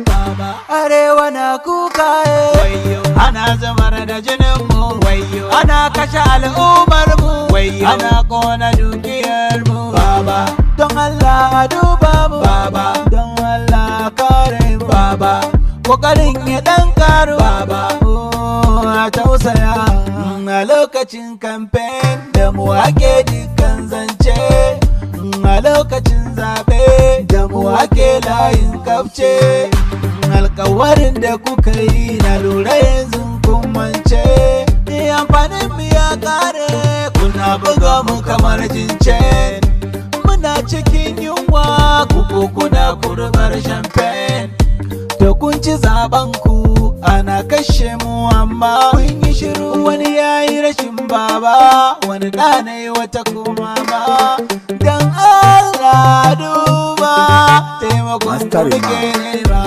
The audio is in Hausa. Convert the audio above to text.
baba. Arewa na kuka wayo, ana zubar da jinin mu wayo, ana kashe al'ummar mu wayo, ana kona dukiyar mu baba. Don Allah a duba mu baba, don Allah kare mu baba, kokarin ya dan karu baba. A tausaya a lokacin kamfen da mu ake dukkan zance, a lokacin zaɓe da mu ake layin kafce. Alkawarin da kuka yi na lura yanzu kun mance, amfanin mu ya kare kuna buga mu kamar jince. Muna cikin yunwa kuku kuna kurbar champagne, da kun ci zaben ku ana kashe mu amma kun yi shiru. Wani yayi rashin baba, wani ɗanai wata kuma ma. Dan Allah duba taimakon da muke nema.